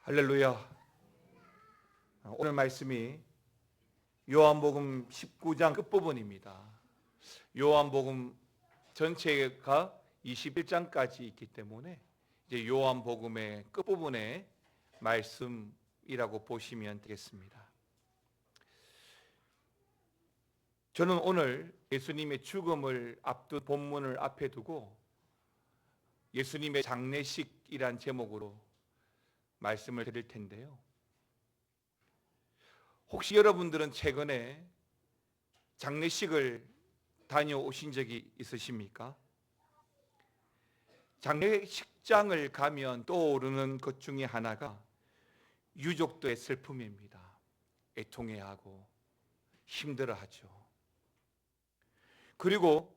할렐루야. 오늘 말씀이 요한복음 19장 끝부분입니다. 요한복음 전체가 21장까지 있기 때문에 이제 요한복음의 끝부분의 말씀이라고 보시면 되겠습니다. 저는 오늘 예수님의 죽음을 앞둔 본문을 앞에 두고 예수님의 장례식이란 제목으로 말씀을 드릴 텐데요. 혹시 여러분들은 최근에 장례식을 다녀오신 적이 있으십니까? 장례식장을 가면 떠오르는 것 중에 하나가 유족들의 슬픔입니다. 애통해하고 힘들어하죠. 그리고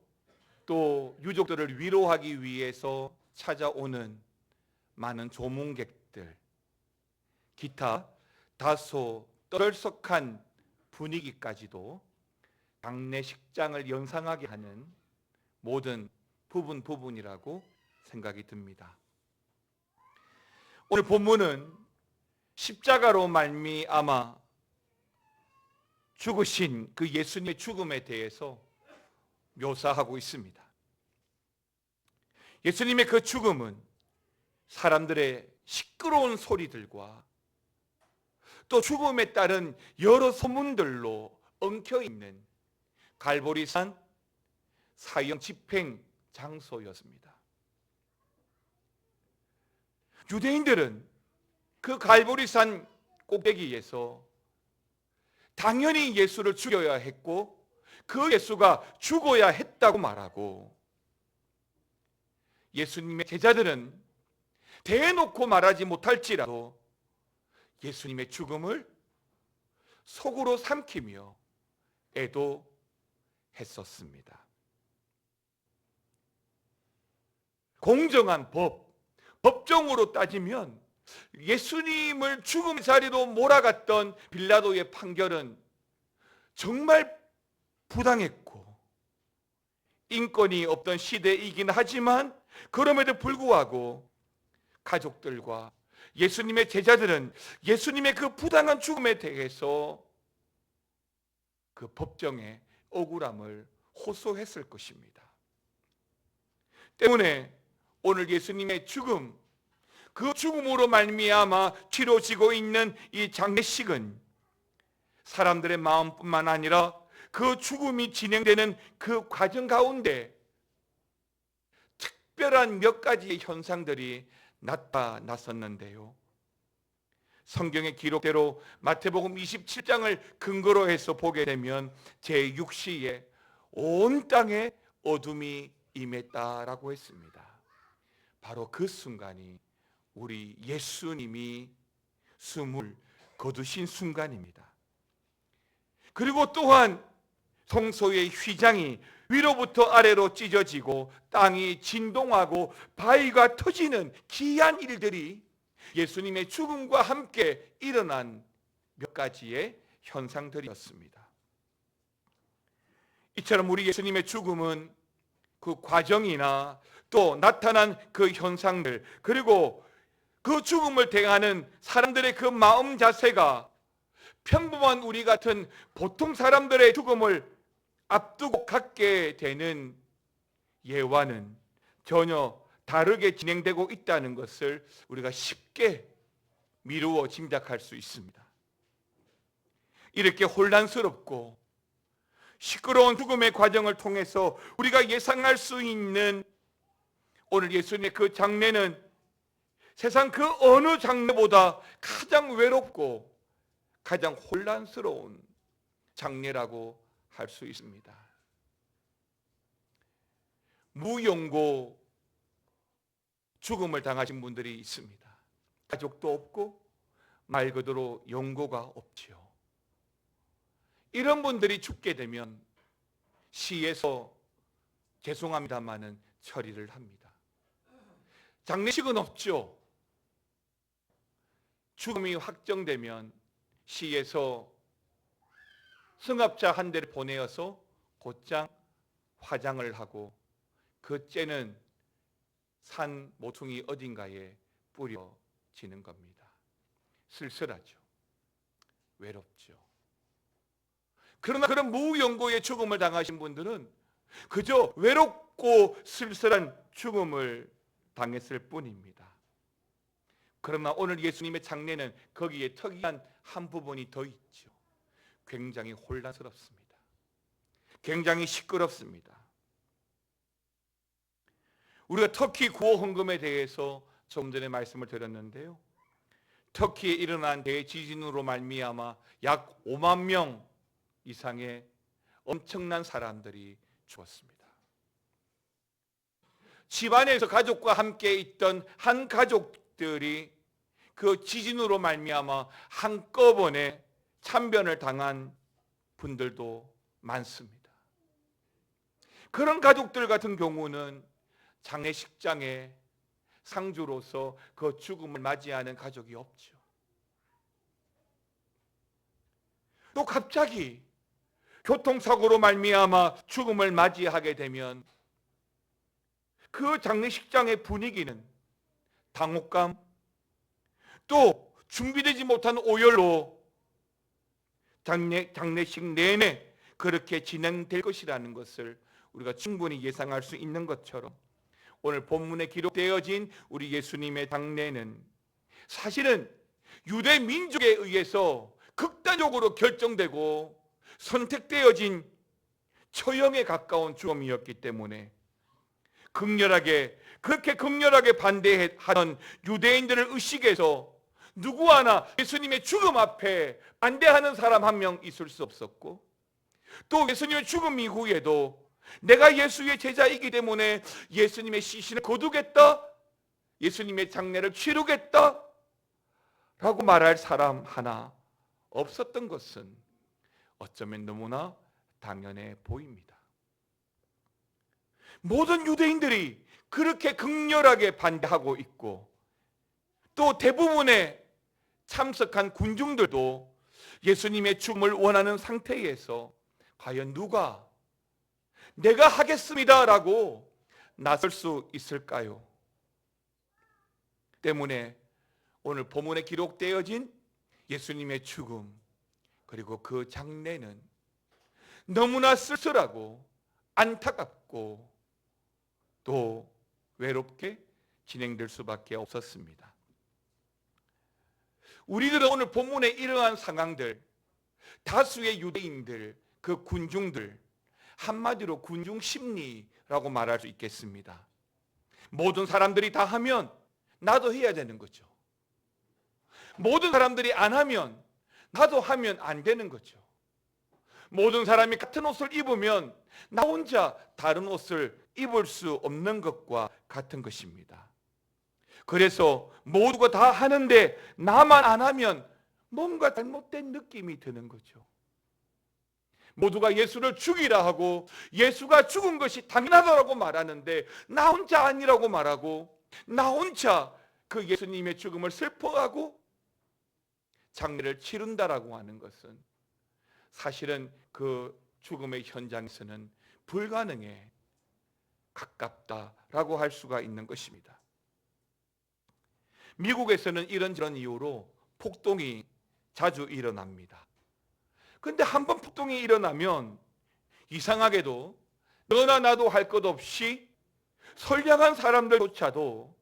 또 유족들을 위로하기 위해서 찾아오는 많은 조문객들, 기타 다소 떠들썩한 분위기까지도 장례식장을 연상하게 하는 모든 부분이라고 생각이 듭니다. 오늘 본문은 십자가로 말미암아 죽으신 그 예수님의 죽음에 대해서 묘사하고 있습니다. 예수님의 그 죽음은 사람들의 시끄러운 소리들과 또 죽음에 따른 여러 소문들로 엉켜있는 갈보리산 사형 집행 장소였습니다. 유대인들은 그 갈보리산 꼭대기에서 당연히 예수를 죽여야 했고 그 예수가 죽어야 했다고 말하고, 예수님의 제자들은 대놓고 말하지 못할지라도 예수님의 죽음을 속으로 삼키며 애도했었습니다. 공정한 법정으로 따지면 예수님을 죽음 자리로 몰아갔던 빌라도의 판결은 정말 부당했고 인권이 없던 시대이긴 하지만 그럼에도 불구하고 가족들과 예수님의 제자들은 예수님의 그 부당한 죽음에 대해서 그 법정에 억울함을 호소했을 것입니다. 때문에 오늘 예수님의 죽음, 그 죽음으로 말미암아 치러지고 있는 이 장례식은 사람들의 마음뿐만 아니라 그 죽음이 진행되는 그 과정 가운데 특별한 몇 가지의 현상들이 나타났었는데요. 성경의 기록대로 마태복음 27장을 근거로 해서 보게 되면 제6시에 온 땅에 어둠이 임했다라고 했습니다. 바로 그 순간이 우리 예수님이 숨을 거두신 순간입니다. 그리고 또한 성소의 휘장이 위로부터 아래로 찢어지고 땅이 진동하고 바위가 터지는 기이한 일들이 예수님의 죽음과 함께 일어난 몇 가지의 현상들이었습니다. 이처럼 우리 예수님의 죽음은 그 과정이나 또 나타난 그 현상들, 그리고 그 죽음을 대하는 사람들의 그 마음 자세가 평범한 우리 같은 보통 사람들의 죽음을 앞두고 갖게 되는 예와는 전혀 다르게 진행되고 있다는 것을 우리가 쉽게 미루어 짐작할 수 있습니다. 이렇게 혼란스럽고 시끄러운 죽음의 과정을 통해서 우리가 예상할 수 있는 오늘 예수님의 그 장례는 세상 그 어느 장례보다 가장 외롭고 가장 혼란스러운 장례라고 할 수 있습니다. 무용고 죽음을 당하신 분들이 있습니다. 가족도 없고 말 그대로 용고가 없죠. 이런 분들이 죽게 되면 시에서 죄송합니다마는 처리를 합니다. 장례식은 없죠. 죽음이 확정되면 시에서 승합차 한 대를 보내어서 곧장 화장을 하고 그 째는 산 모퉁이 어딘가에 뿌려지는 겁니다. 쓸쓸하죠. 외롭죠. 그러나 그런 무연고의 죽음을 당하신 분들은 그저 외롭고 쓸쓸한 죽음을 당했을 뿐입니다. 그러나 오늘 예수님의 장례는 거기에 특이한 한 부분이 더 있죠. 굉장히 혼란스럽습니다. 굉장히 시끄럽습니다. 우리가 터키 구호 헌금에 대해서 좀 전에 말씀을 드렸는데요. 터키에 일어난 대지진으로 말미암아 약 5만 명 이상의 엄청난 사람들이 죽었습니다. 집안에서 가족과 함께 있던 한 가족들이 그 지진으로 말미암아 한꺼번에 참변을 당한 분들도 많습니다. 그런 가족들 같은 경우는 장례식장에 상주로서 그 죽음을 맞이하는 가족이 없죠. 또 갑자기 교통사고로 말미암아 죽음을 맞이하게 되면 그 장례식장의 분위기는 당혹감, 또 준비되지 못한 오열로 장례식 내내 그렇게 진행될 것이라는 것을 우리가 충분히 예상할 수 있는 것처럼 오늘 본문에 기록되어진 우리 예수님의 장례는 사실은 유대 민족에 의해서 극단적으로 결정되고 선택되어진 처형에 가까운 죽음이었기 때문에 그렇게 극렬하게 반대하던 유대인들을 의식해서 누구 하나 예수님의 죽음 앞에 반대하는 사람 한 명 있을 수 없었고, 또 예수님의 죽음 이후에도 내가 예수의 제자이기 때문에 예수님의 시신을 거두겠다, 예수님의 장례를 치르겠다 라고 말할 사람 하나 없었던 것은 어쩌면 너무나 당연해 보입니다. 모든 유대인들이 그렇게 극렬하게 반대하고 있고, 또 대부분의 참석한 군중들도 예수님의 죽음을 원하는 상태에서 과연 누가 내가 하겠습니다 라고 나설 수 있을까요? 때문에 오늘 본문에 기록되어진 예수님의 죽음 그리고 그 장례는 너무나 쓸쓸하고 안타깝고 또 외롭게 진행될 수밖에 없었습니다. 우리들은 오늘 본문에 이러한 상황들, 다수의 유대인들, 그 군중들, 한마디로 군중 심리라고 말할 수 있겠습니다. 모든 사람들이 다 하면 나도 해야 되는 거죠. 모든 사람들이 안 하면 나도 하면 안 되는 거죠. 모든 사람이 같은 옷을 입으면 나 혼자 다른 옷을 입을 수 없는 것과 같은 것입니다. 그래서 모두가 다 하는데 나만 안 하면 뭔가 잘못된 느낌이 드는 거죠. 모두가 예수를 죽이라 하고 예수가 죽은 것이 당연하다고 말하는데 나 혼자 아니라고 말하고, 나 혼자 그 예수님의 죽음을 슬퍼하고 장례를 치른다라고 하는 것은 사실은 그 죽음의 현장에서는 불가능에 가깝다라고 할 수가 있는 것입니다. 미국에서는 이런저런 이유로 폭동이 자주 일어납니다. 그런데 한번 폭동이 일어나면 이상하게도 너나 나도 할 것 없이 선량한 사람들조차도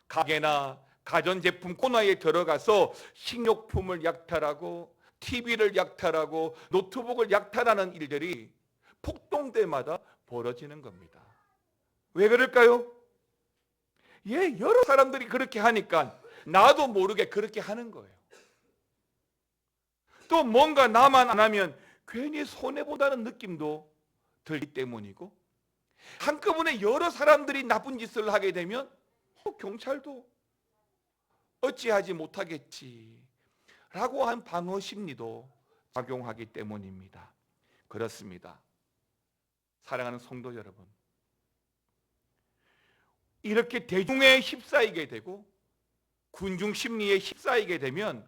가게나 가전제품 코너에 들어가서 식료품을 약탈하고 TV를 약탈하고 노트북을 약탈하는 일들이 폭동 때마다 벌어지는 겁니다. 왜 그럴까요? 여러 사람들이 그렇게 하니까 나도 모르게 그렇게 하는 거예요. 또 뭔가 나만 안 하면 괜히 손해보다는 느낌도 들기 때문이고, 한꺼번에 여러 사람들이 나쁜 짓을 하게 되면 경찰도 어찌하지 못하겠지 라고 한 방어 심리도 작용하기 때문입니다. 그렇습니다. 사랑하는 성도 여러분, 이렇게 대중에 휩싸이게 되고 군중 심리에 휩싸이게 되면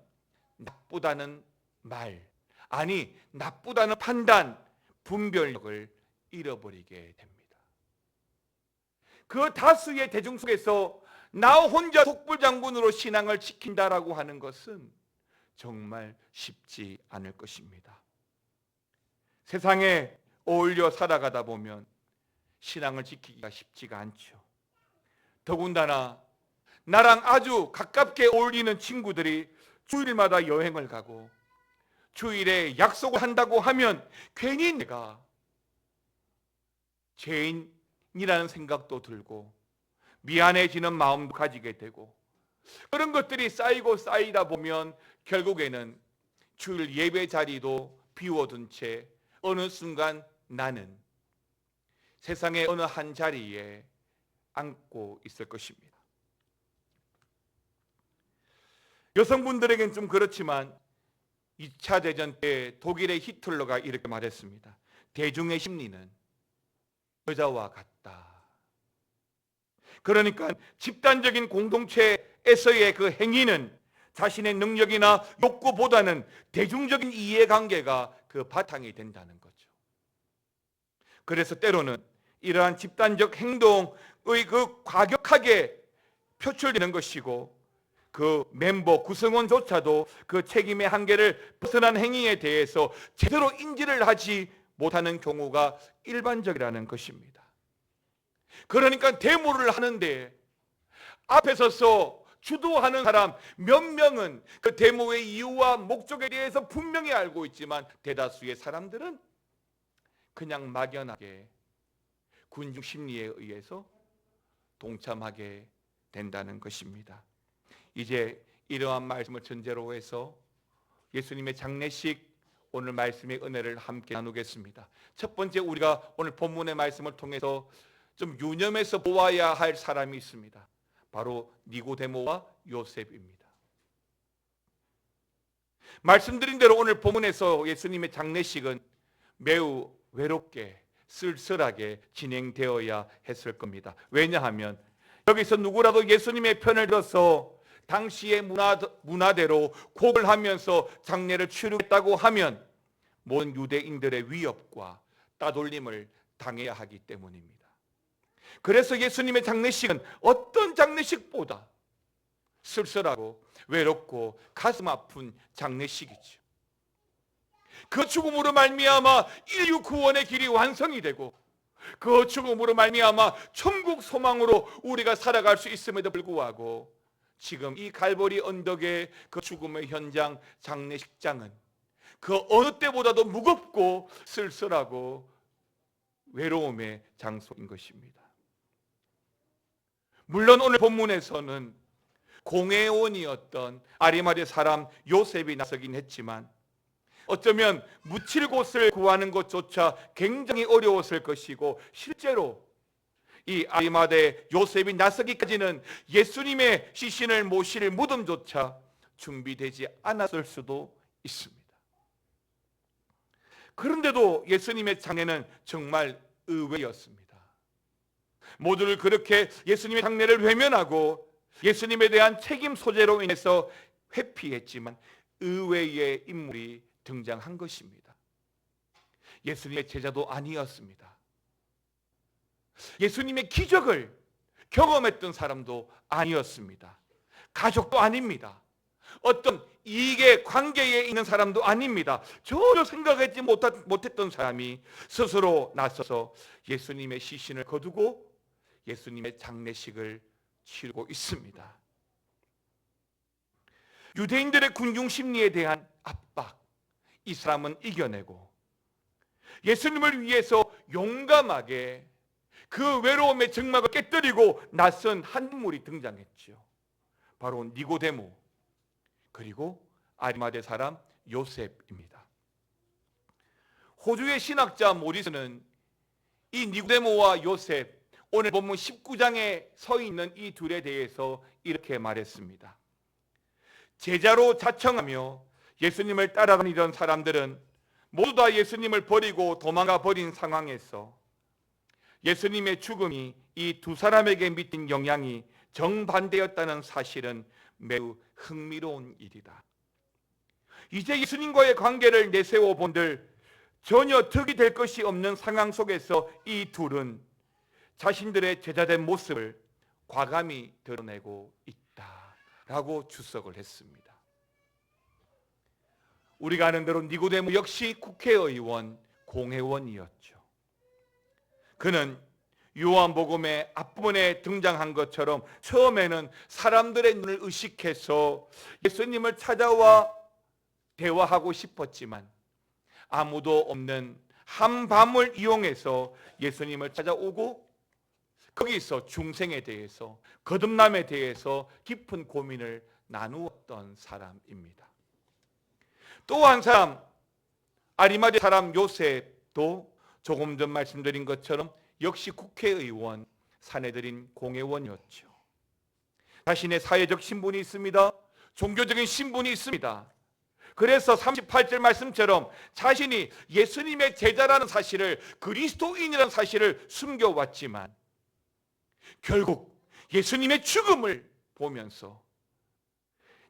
나쁘다는 말, 아니 나쁘다는 판단, 분별력을 잃어버리게 됩니다. 그 다수의 대중 속에서 나 혼자 속불장군으로 신앙을 지킨다라고 하는 것은 정말 쉽지 않을 것입니다. 세상에 어울려 살아가다 보면 신앙을 지키기가 쉽지가 않죠. 더군다나 나랑 아주 가깝게 어울리는 친구들이 주일마다 여행을 가고 주일에 약속을 한다고 하면 괜히 내가 죄인이라는 생각도 들고 미안해지는 마음도 가지게 되고, 그런 것들이 쌓이고 쌓이다 보면 결국에는 주일 예배 자리도 비워둔 채 어느 순간 나는 세상의 어느 한 자리에 앉고 있을 것입니다. 여성분들에겐 좀 그렇지만 2차 대전 때 독일의 히틀러가 이렇게 말했습니다. 대중의 심리는 여자와 같다. 그러니까 집단적인 공동체에서의 그 행위는 자신의 능력이나 욕구보다는 대중적인 이해관계가 그 바탕이 된다는 거죠. 그래서 때로는 이러한 집단적 행동의 그 과격하게 표출되는 것이고, 그 멤버 구성원조차도 그 책임의 한계를 벗어난 행위에 대해서 제대로 인지를 하지 못하는 경우가 일반적이라는 것입니다. 그러니까 데모를 하는데 앞에 서서 주도하는 사람 몇 명은 그 데모의 이유와 목적에 대해서 분명히 알고 있지만 대다수의 사람들은 그냥 막연하게 군중 심리에 의해서 동참하게 된다는 것입니다. 이제 이러한 말씀을 전제로 해서 예수님의 장례식, 오늘 말씀의 은혜를 함께 나누겠습니다. 첫 번째, 우리가 오늘 본문의 말씀을 통해서 좀 유념해서 보아야 할 사람이 있습니다. 바로 니고데모와 요셉입니다. 말씀드린 대로 오늘 본문에서 예수님의 장례식은 매우 외롭게 쓸쓸하게 진행되어야 했을 겁니다. 왜냐하면 여기서 누구라도 예수님의 편을 들어서 당시의 문화대로 곡을 하면서 장례를 치르겠다고 하면 모든 유대인들의 위협과 따돌림을 당해야 하기 때문입니다. 그래서 예수님의 장례식은 어떤 장례식보다 쓸쓸하고 외롭고 가슴 아픈 장례식이죠. 그 죽음으로 말미암아 인류 구원의 길이 완성이 되고, 그 죽음으로 말미암아 천국 소망으로 우리가 살아갈 수 있음에도 불구하고 지금 이 갈보리 언덕의 그 죽음의 현장, 장례식장은 그 어느 때보다도 무겁고 쓸쓸하고 외로움의 장소인 것입니다. 물론 오늘 본문에서는 공회원이었던 아리마대 사람 요셉이 나서긴 했지만 어쩌면 묻힐 곳을 구하는 것조차 굉장히 어려웠을 것이고, 실제로 이 아리마대 요셉이 나서기까지는 예수님의 시신을 모실 무덤조차 준비되지 않았을 수도 있습니다. 그런데도 예수님의 장례는 정말 의외였습니다. 모두를 그렇게 예수님의 장례를 외면하고 예수님에 대한 책임 소재로 인해서 회피했지만 의외의 인물이 등장한 것입니다. 예수님의 제자도 아니었습니다. 예수님의 기적을 경험했던 사람도 아니었습니다. 가족도 아닙니다. 어떤 이익의 관계에 있는 사람도 아닙니다. 전혀 생각하지 못했던 사람이 스스로 나서서 예수님의 시신을 거두고 예수님의 장례식을 치르고 있습니다. 유대인들의 군중 심리에 대한 압박, 이 사람은 이겨내고 예수님을 위해서 용감하게 그 외로움의 장막을 깨뜨리고 나선 한 인물이 등장했죠. 바로 니고데모, 그리고 아리마대 사람 요셉입니다. 호주의 신학자 모리스는 이 니고데모와 요셉, 오늘 본문 19장에 서 있는 이 둘에 대해서 이렇게 말했습니다. 제자로 자청하며 예수님을 따라다니던 사람들은 모두 다 예수님을 버리고 도망가 버린 상황에서 예수님의 죽음이 이 두 사람에게 미친 영향이 정반대였다는 사실은 매우 흥미로운 일이다. 이제 예수님과의 관계를 내세워 본들 전혀 득이 될 것이 없는 상황 속에서 이 둘은 자신들의 제자된 모습을 과감히 드러내고 있다라고 주석을 했습니다. 우리가 아는 대로 니고데모 역시 국회의원, 공회원이었죠. 그는 요한복음의 앞부분에 등장한 것처럼 처음에는 사람들의 눈을 의식해서 예수님을 찾아와 대화하고 싶었지만 아무도 없는 한밤을 이용해서 예수님을 찾아오고 거기서 중생에 대해서, 거듭남에 대해서 깊은 고민을 나누었던 사람입니다. 또 한 사람, 아리마대 사람 요셉도 조금 전 말씀드린 것처럼 역시 국회의원, 사내들인 공회원이었죠. 자신의 사회적 신분이 있습니다. 종교적인 신분이 있습니다. 그래서 38절 말씀처럼 자신이 예수님의 제자라는 사실을, 그리스도인이라는 사실을 숨겨왔지만 결국 예수님의 죽음을 보면서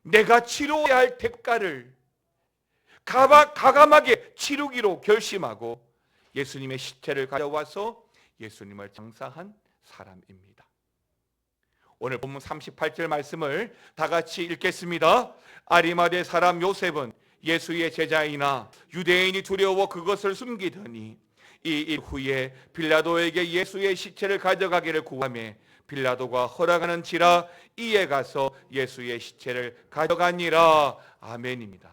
내가 치러야 할 대가를 가감하게 치르기로 결심하고 예수님의 시체를 가져와서 예수님을 장사한 사람입니다. 오늘 본문 38절 말씀을 다 같이 읽겠습니다. 아리마대 사람 요셉은 예수의 제자이나 유대인이 두려워 그것을 숨기더니 이 일 후에 빌라도에게 예수의 시체를 가져가기를 구하매 빌라도가 허락하는지라 이에 가서 예수의 시체를 가져가니라. 아멘입니다.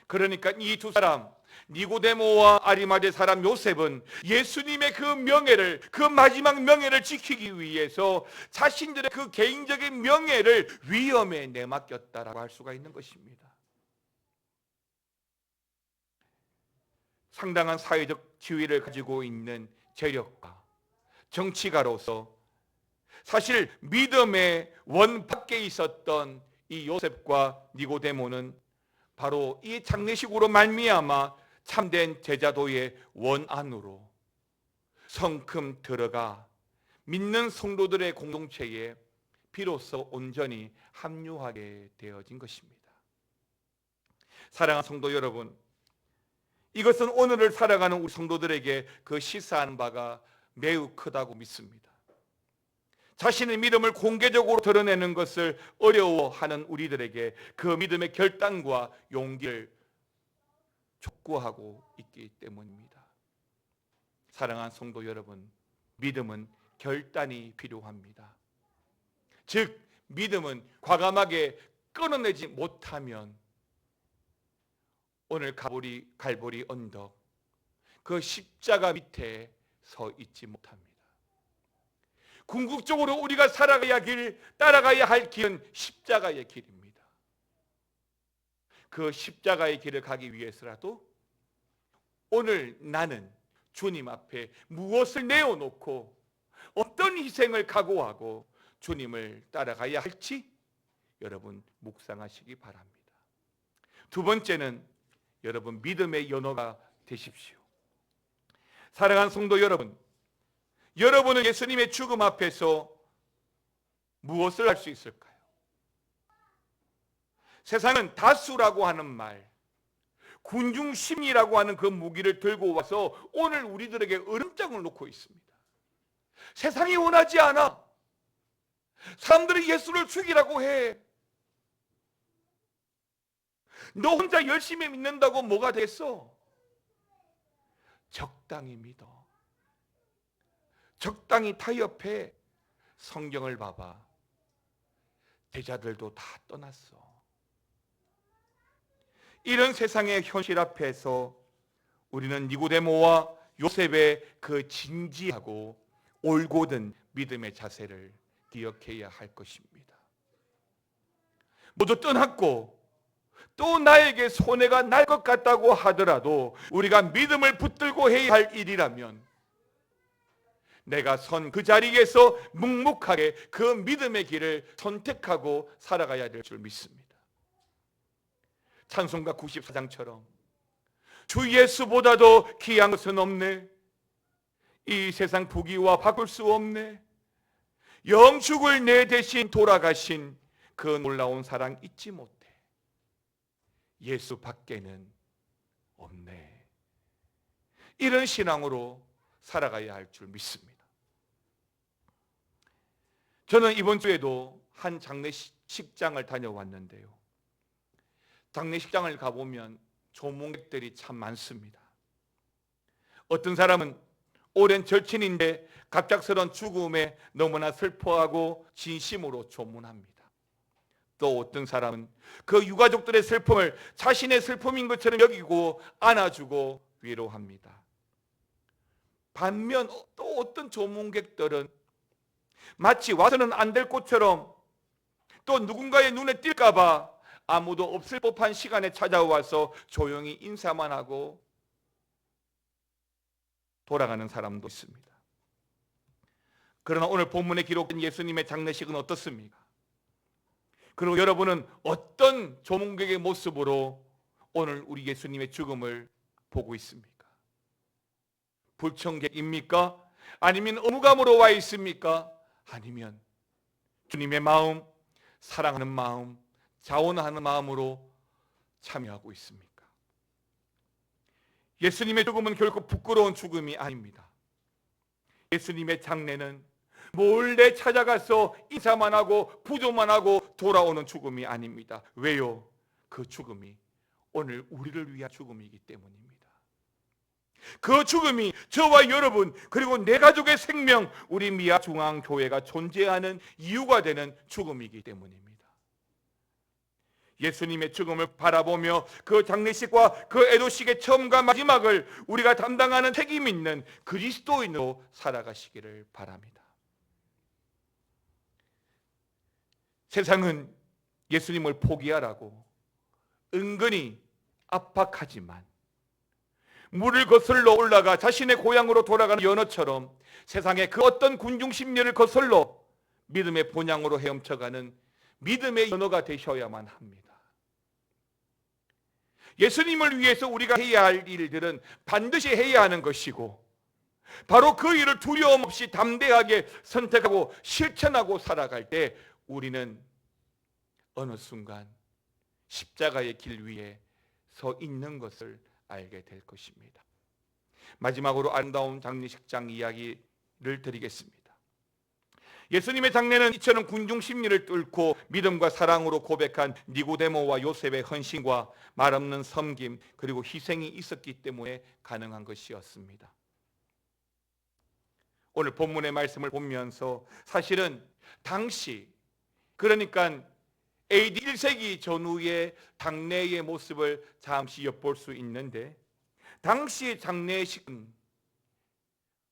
그러니까 이 두 사람, 니고데모와 아리마대 사람 요셉은 예수님의 그 명예를, 그 마지막 명예를 지키기 위해서 자신들의 그 개인적인 명예를 위험에 내맡겼다라고 할 수가 있는 것입니다. 상당한 사회적 지위를 가지고 있는 재력가, 정치가로서 사실 믿음의 원 밖에 있었던 이 요셉과 니고데모는 바로 이 장례식으로 말미암아 참된 제자도의 원 안으로 성큼 들어가 믿는 성도들의 공동체에 비로소 온전히 합류하게 되어진 것입니다. 사랑하는 성도 여러분, 이것은 오늘을 살아가는 우리 성도들에게 그 시사하는 바가 매우 크다고 믿습니다. 자신의 믿음을 공개적으로 드러내는 것을 어려워하는 우리들에게 그 믿음의 결단과 용기를 촉구하고 있기 때문입니다. 사랑하는 성도 여러분, 믿음은 결단이 필요합니다. 즉, 믿음은 과감하게 끊어내지 못하면 오늘 갈보리 언덕, 그 십자가 밑에 서 있지 못합니다. 궁극적으로 우리가 따라가야 할 길은 십자가의 길입니다. 그 십자가의 길을 가기 위해서라도 오늘 나는 주님 앞에 무엇을 내어놓고 어떤 희생을 각오하고 주님을 따라가야 할지 여러분 묵상하시기 바랍니다. 두 번째는 여러분 믿음의 연호가 되십시오. 사랑하는 성도 여러분, 여러분은 예수님의 죽음 앞에서 무엇을 할 수 있을까요? 세상은 다수라고 하는 말, 군중심리라고 하는 그 무기를 들고 와서 오늘 우리들에게 으름장을 놓고 있습니다. 세상이 원하지 않아. 사람들이 예수를 죽이라고 해. 너 혼자 열심히 믿는다고 뭐가 됐어? 적당히 믿어. 적당히 타협해. 성경을 봐봐. 제자들도 다 떠났어. 이런 세상의 현실 앞에서 우리는 니고데모와 요셉의 그 진지하고 올곧은 믿음의 자세를 기억해야 할 것입니다. 모두 떠났고 또 나에게 손해가 날 것 같다고 하더라도 우리가 믿음을 붙들고 해야 할 일이라면 내가 선 그 자리에서 묵묵하게 그 믿음의 길을 선택하고 살아가야 될 줄 믿습니다. 찬송가 94장처럼 주 예수보다도 귀한 것은 없네. 이 세상 부귀와 바꿀 수 없네. 영축을 내 대신 돌아가신 그 놀라운 사랑 잊지 못해. 예수 밖에는 없네. 이런 신앙으로 살아가야 할 줄 믿습니다. 저는 이번 주에도 한 장례식장을 다녀왔는데요, 장례식장을 가보면 조문객들이 참 많습니다. 어떤 사람은 오랜 절친인데 갑작스런 죽음에 너무나 슬퍼하고 진심으로 조문합니다. 또 어떤 사람은 그 유가족들의 슬픔을 자신의 슬픔인 것처럼 여기고 안아주고 위로합니다. 반면 또 어떤 조문객들은 마치 와서는 안 될 것처럼 또 누군가의 눈에 띌까 봐 아무도 없을 법한 시간에 찾아와서 조용히 인사만 하고 돌아가는 사람도 있습니다. 그러나 오늘 본문에 기록된 예수님의 장례식은 어떻습니까? 그리고 여러분은 어떤 조문객의 모습으로 오늘 우리 예수님의 죽음을 보고 있습니까? 불청객입니까? 아니면 의무감으로 와 있습니까? 아니면 주님의 마음, 사랑하는 마음, 자원하는 마음으로 참여하고 있습니까? 예수님의 죽음은 결코 부끄러운 죽음이 아닙니다. 예수님의 장례는 몰래 찾아가서 인사만 하고 부조만 하고 돌아오는 죽음이 아닙니다. 왜요? 그 죽음이 오늘 우리를 위한 죽음이기 때문입니다. 그 죽음이 저와 여러분 그리고 내 가족의 생명, 우리 미아중앙교회가 존재하는 이유가 되는 죽음이기 때문입니다. 예수님의 죽음을 바라보며 그 장례식과 그 애도식의 처음과 마지막을 우리가 담당하는 책임 있는 그리스도인으로 살아가시기를 바랍니다. 세상은 예수님을 포기하라고 은근히 압박하지만 물을 거슬러 올라가 자신의 고향으로 돌아가는 연어처럼 세상의 그 어떤 군중 심리를 거슬러 믿음의 본향으로 헤엄쳐가는 믿음의 연어가 되셔야만 합니다. 예수님을 위해서 우리가 해야 할 일들은 반드시 해야 하는 것이고 바로 그 일을 두려움 없이 담대하게 선택하고 실천하고 살아갈 때 우리는 어느 순간 십자가의 길 위에 서 있는 것을 알게 될 것입니다. 마지막으로 아름다운 장례식장 이야기를 드리겠습니다. 예수님의 장례는 이처럼 군중 심리를 뚫고 믿음과 사랑으로 고백한 니고데모와 요셉의 헌신과 말없는 섬김 그리고 희생이 있었기 때문에 가능한 것이었습니다. 오늘 본문의 말씀을 보면서 사실은 당시 그러니까 AD 1세기 전후의 장례의 모습을 잠시 엿볼 수 있는데 당시 장례식은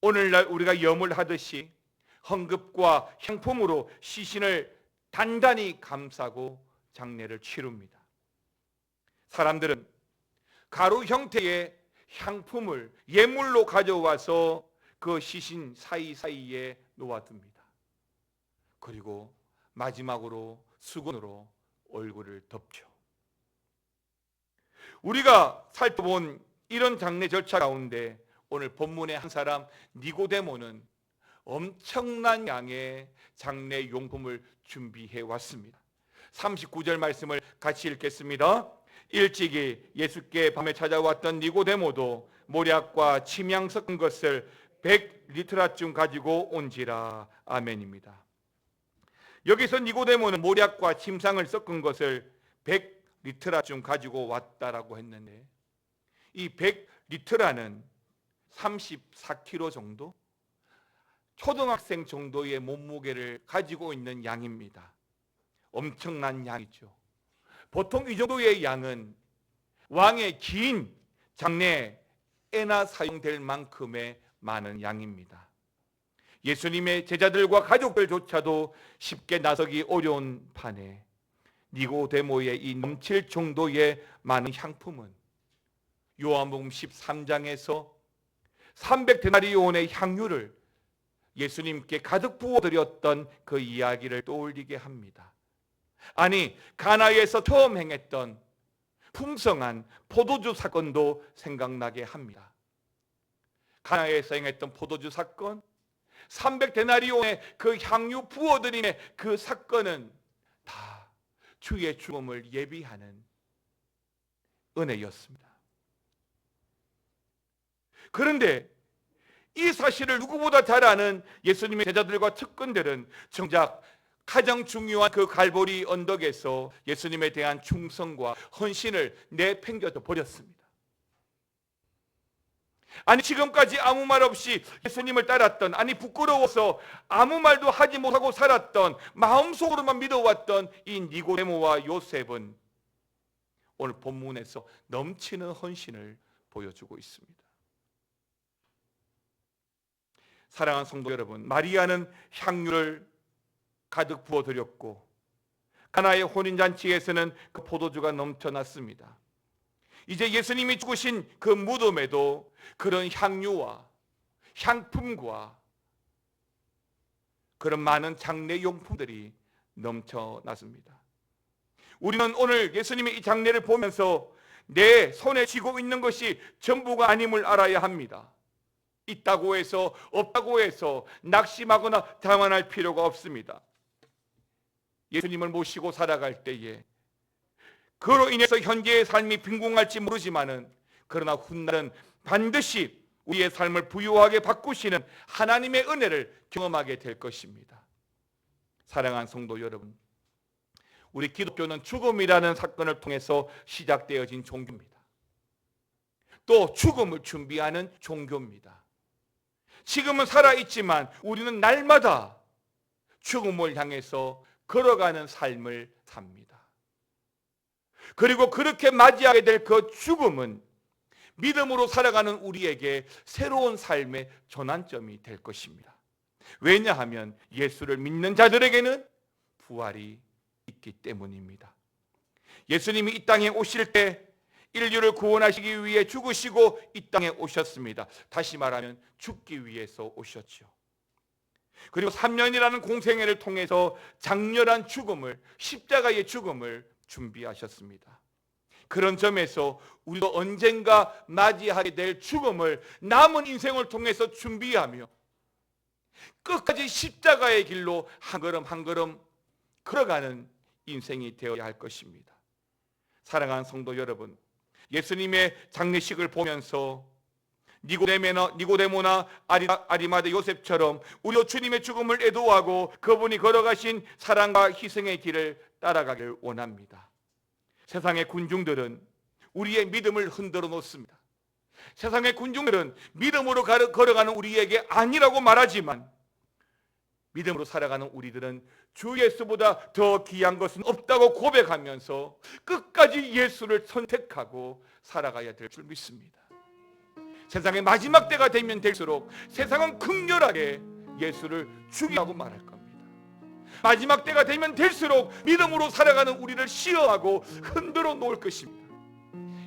오늘날 우리가 염을 하듯이 헌금과 향품으로 시신을 단단히 감싸고 장례를 치릅니다. 사람들은 가루 형태의 향품을 예물로 가져와서 그 시신 사이사이에 놓아둡니다. 그리고 마지막으로 수건으로 얼굴을 덮죠. 우리가 살펴본 이런 장례 절차 가운데 오늘 본문의 한 사람 니고데모는 엄청난 양의 장례 용품을 준비해 왔습니다. 39절 말씀을 같이 읽겠습니다. 일찍이 예수께 밤에 찾아왔던 니고데모도 모략과 침향 섞은 것을 100리트라쯤 가지고 온지라. 아멘입니다. 여기서 니고데모는 모략과 침상을 섞은 것을 100리트라쯤 가지고 왔다라고 했는데 이 100리트라는 34kg 정도? 초등학생 정도의 몸무게를 가지고 있는 양입니다. 엄청난 양이죠. 보통 이 정도의 양은 왕의 긴 장례에나 사용될 만큼의 많은 양입니다. 예수님의 제자들과 가족들조차도 쉽게 나서기 어려운 판에 니고데모의 이 넘칠 정도의 많은 향품은 요한복음 13장에서 300데나리온의 향유를 예수님께 가득 부어드렸던 그 이야기를 떠올리게 합니다. 아니, 가나에서 처음 행했던 풍성한 포도주 사건도 생각나게 합니다. 가나에서 행했던 포도주 사건, 300데나리온의 그 향유 부어드림의 그 사건은 다 주의 죽음을 예비하는 은혜였습니다. 그런데 이 사실을 누구보다 잘 아는 예수님의 제자들과 측근들은 정작 가장 중요한 그 갈보리 언덕에서 예수님에 대한 충성과 헌신을 내팽겨쳐 버렸습니다. 아니, 지금까지 아무 말 없이 예수님을 따랐던, 아니 부끄러워서 아무 말도 하지 못하고 살았던, 마음속으로만 믿어왔던 이 니고데모와 요셉은 오늘 본문에서 넘치는 헌신을 보여주고 있습니다. 사랑하는 성도 여러분, 마리아는 향유를 가득 부어드렸고 가나의 혼인잔치에서는 그 포도주가 넘쳐났습니다. 이제 예수님이 죽으신 그 무덤에도 그런 향유와 향품과 그런 많은 장례용품들이 넘쳐났습니다. 우리는 오늘 예수님의 이 장례를 보면서 내 손에 쥐고 있는 것이 전부가 아님을 알아야 합니다. 있다고 해서 없다고 해서 낙심하거나 자만할 필요가 없습니다. 예수님을 모시고 살아갈 때에 그로 인해서 현재의 삶이 빈궁할지 모르지만은, 그러나 훗날은 반드시 우리의 삶을 부유하게 바꾸시는 하나님의 은혜를 경험하게 될 것입니다. 사랑하는 성도 여러분, 우리 기독교는 죽음이라는 사건을 통해서 시작되어진 종교입니다. 또 죽음을 준비하는 종교입니다. 지금은 살아있지만 우리는 날마다 죽음을 향해서 걸어가는 삶을 삽니다. 그리고 그렇게 맞이하게 될 그 죽음은 믿음으로 살아가는 우리에게 새로운 삶의 전환점이 될 것입니다. 왜냐하면 예수를 믿는 자들에게는 부활이 있기 때문입니다. 예수님이 이 땅에 오실 때 인류를 구원하시기 위해 죽으시고 이 땅에 오셨습니다. 다시 말하면 죽기 위해서 오셨죠. 그리고 3년이라는 공생애를 통해서 장렬한 죽음을, 십자가의 죽음을 준비하셨습니다. 그런 점에서 우리도 언젠가 맞이하게 될 죽음을 남은 인생을 통해서 준비하며 끝까지 십자가의 길로 한 걸음 한 걸음 걸어가는 인생이 되어야 할 것입니다. 사랑하는 성도 여러분, 예수님의 장례식을 보면서 니고데모나 아리마대 요셉처럼 우리도 주님의 죽음을 애도하고 그분이 걸어가신 사랑과 희생의 길을 따라가길 원합니다. 세상의 군중들은 우리의 믿음을 흔들어 놓습니다. 세상의 군중들은 믿음으로 걸어가는 우리에게 아니라고 말하지만, 믿음으로 살아가는 우리들은 주 예수보다 더 귀한 것은 없다고 고백하면서 끝까지 예수를 선택하고 살아가야 될 줄 믿습니다. 세상의 마지막 때가 되면 될수록 세상은 극렬하게 예수를 죽이라고 말할 겁니다. 마지막 때가 되면 될수록 믿음으로 살아가는 우리를 싫어하고 흔들어 놓을 것입니다.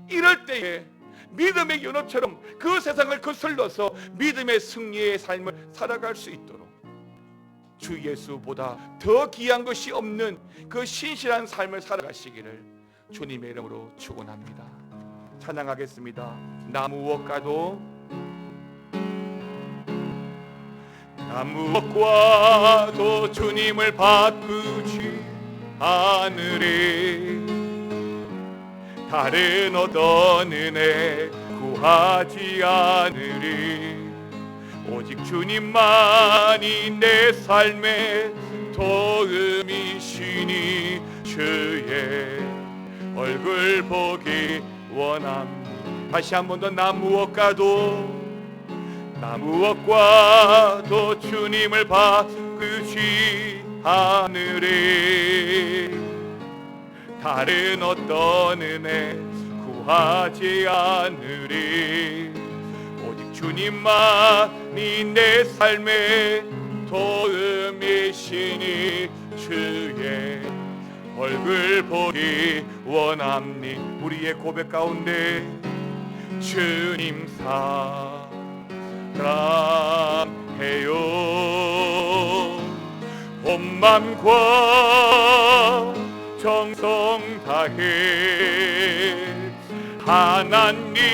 이럴 때에 믿음의 연어처럼 그 세상을 거슬러서 믿음의 승리의 삶을 살아갈 수 있도록 주 예수보다 더 귀한 것이 없는 그 신실한 삶을 살아가시기를 주님의 이름으로 축원합니다. 찬양하겠습니다. 나 무엇과도 주님을 바꾸지 않으리. 다른 어떤 은혜 구하지 않으리. 오직 주님만이 내 삶의 도움이시니 주의 얼굴 보기 원합니다. 다시 한 번 더 나 무엇과도 주님을 바꾸지 않으리. 다른 어떤 은혜 구하지 않으리. 오직 주님만이 내 삶의 도움이시니 주의 얼굴 보기 원합니. 우리의 고백 가운데 주님 사랑해요. 온 맘과 정성 다해 하나님의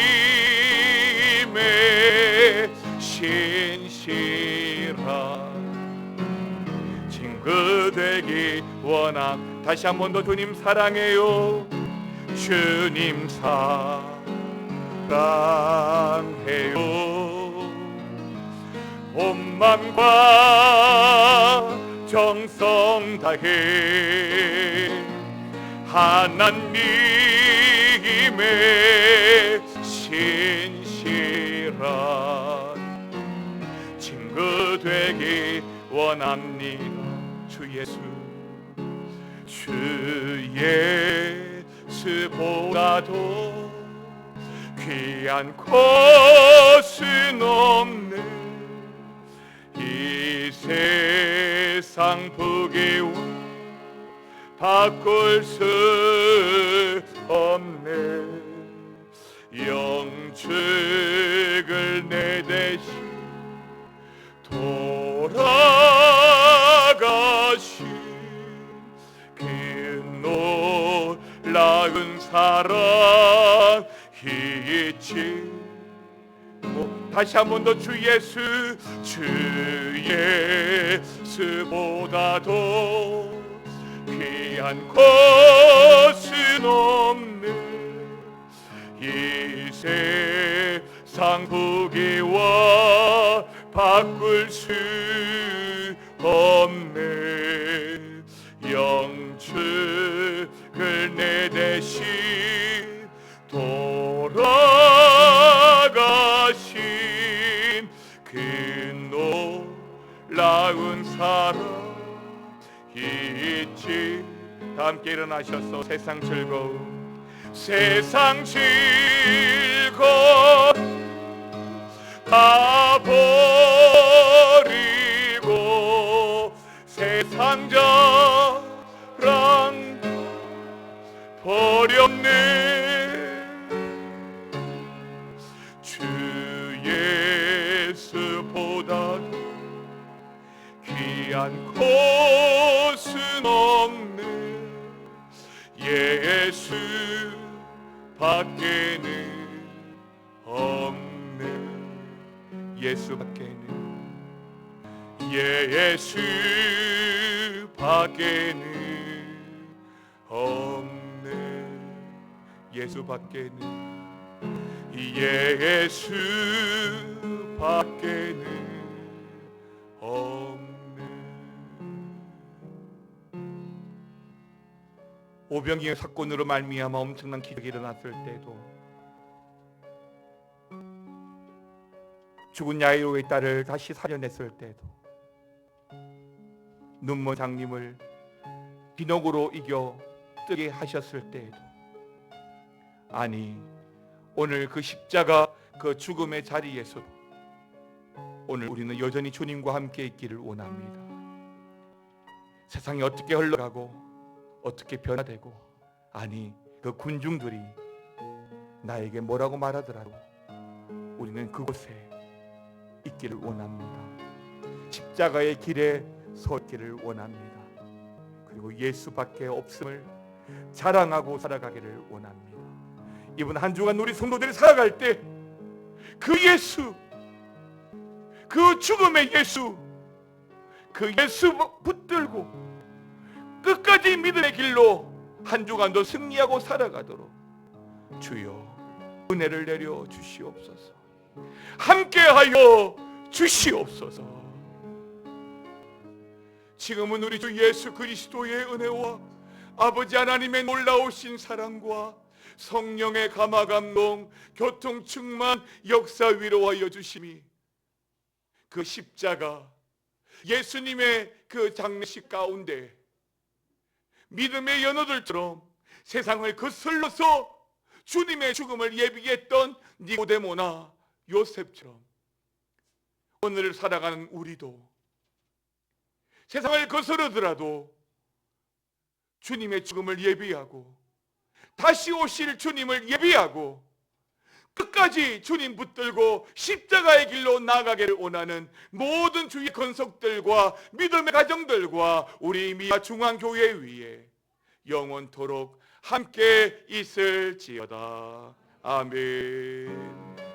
신실한 친구 되기 원함. 다시 한 번 더 주님 사랑해요. 주님 사랑해요. 온 맘과 정성 다해 하나님의 신실한 친구 되기 원합니다. 주 예수, 주 예수보다도 귀한 것은 없네. 이 세상 부귀와 바꿀 수 없네. 영축을 내 대신 돌아가신 그 놀라운 사랑 있지. 다시 한 번 더 주 예수, 주 예수보다도 귀한 것은 없네. 이 세상 부귀와 바꿀 수 없네. 영축을 내 대신 돌아가신 그 놀라운 사랑 있지. 다 함께 일어나셔서 세상 즐거움, 세상 즐거움 다 버리고 세상 자랑 버렸네. 주 예수보다 귀한 것은 없네. 예수 밖에는 없네. 예수 밖에는, 예수 밖에는 없네. 예수 밖에는, 예수 밖에는 없네. 오병이어 사건으로 말미암아 엄청난 기적이 일어났을 때도, 죽은 야이로의 딸을 다시 살려냈을 때도, 눈먼 장님을 비녹으로 이겨 뜨게 하셨을 때에도, 아니 오늘 그 십자가 그 죽음의 자리에서도 오늘 우리는 여전히 주님과 함께 있기를 원합니다. 세상이 어떻게 흘러가고 어떻게 변화되고, 아니 그 군중들이 나에게 뭐라고 말하더라도 우리는 그곳에 있기를 원합니다. 십자가의 길에 서 있기를 원합니다. 그리고 예수밖에 없음을 자랑하고 살아가기를 원합니다. 이번 한 주간 우리 성도들이 살아갈 때 그 예수, 그 죽음의 예수, 그 예수 붙들고 끝까지 믿음의 길로 한 주간도 승리하고 살아가도록 주여 은혜를 내려 주시옵소서. 함께하여 주시옵소서. 지금은 우리 주 예수 그리스도의 은혜와 아버지 하나님의 놀라우신 사랑과 성령의 감화감동 교통 충만 역사 위로하여 주심이, 그 십자가 예수님의 그 장례식 가운데 믿음의 연호들처럼 세상을 거슬러서 주님의 죽음을 예비했던 니고데모나 요셉처럼 오늘 살아가는 우리도 세상을 거스르더라도 주님의 죽음을 예비하고 다시 오실 주님을 예비하고 끝까지 주님 붙들고 십자가의 길로 나아가기를 원하는 모든 주의 권속들과 믿음의 가정들과 우리 미아 중앙교회 위에 영원토록 함께 있을지어다. 아멘.